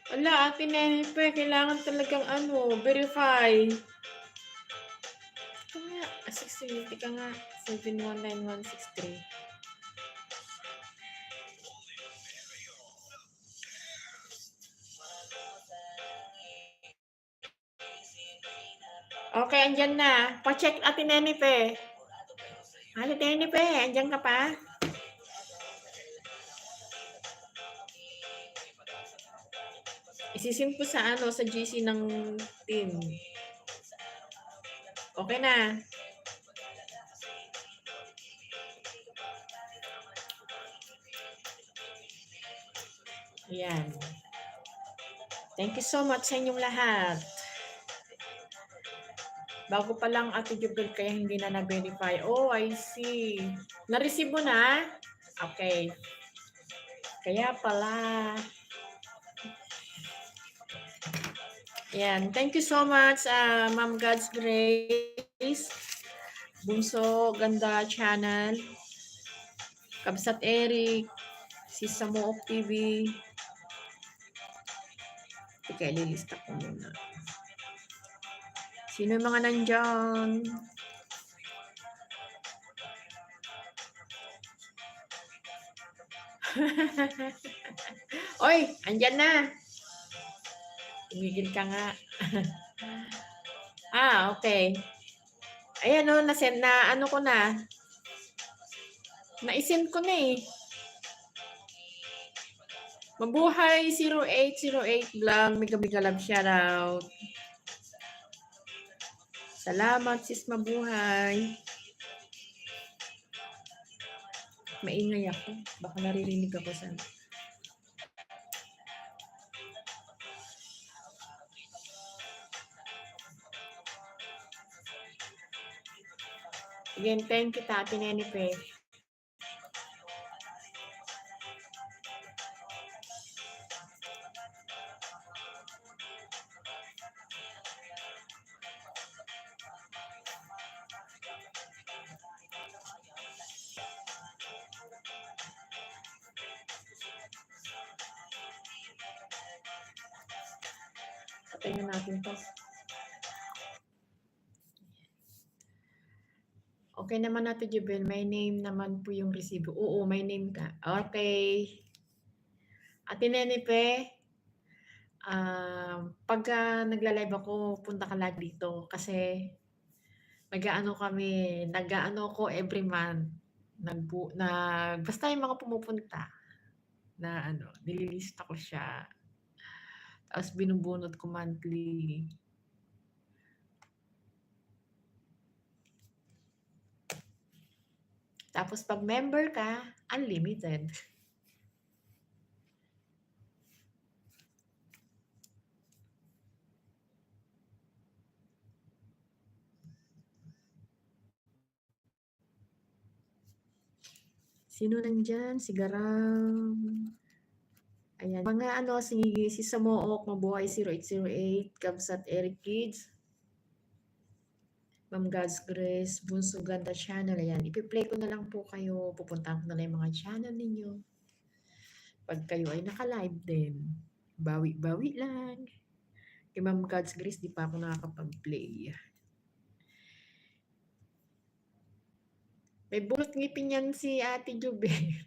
Wala, Ate Nenife, kailangan talagang verify. Ito nga, 630 ka nga, 719163. Okay, andyan na. Pa-check, Ate Nenife. Ate Nenife, andyan ka pa? Isisim ko sa sa GC ng team. Okay na. Ayan. Thank you so much sa inyong lahat. Bago pa lang Ate Jubel kaya hindi na na-verify. Oh, I see. Na-receive mo na? Okay. Kaya pala. Ayan. Thank you so much, Ma'am God's Grace. Bunso Ganda Channel. Kabsat Eric. Si Samook TV. Teka, ililista ko muna. Sino yung mga nandyan? Oy, andyan na. Tumigil ka nga. Okay. Ayan o, na-send na, ko na. Na-send ko na eh. Mabuhay 0808 vlog. Mega love shoutout. Salamat sis Mabuhay. Maingay ako. Baka naririnig ako sa... Again, thank you, Tati Nenife. Patayin natin to. Okay naman natin, Jubel. May name naman po yung resibo. Oo, may name ka. Okay. Ate Nenife, pagka nagla-live ako, punta ka lagi dito. Kasi nag-aano ko every month. Basta yung mga pumupunta na nililista ko siya. Tapos binubunot ko monthly. Tapos pag member ka, unlimited. Sino nandyan? Si Garam. Ayan. Mga si Samook, Mabuhay 0808, Kabsat Eric Kids, Ma'am God's Grace, Bunso Ganda Channel. Ayan. Ipi-play ko na lang po kayo. Pupuntahan ko na lang yung mga channel ninyo. Pag kayo ay naka-live din, bawi-bawi lang. Kay Ma'am God's Grace, di pa ako nakakapag-play. May bunot ngipin yan si Ate Jubel.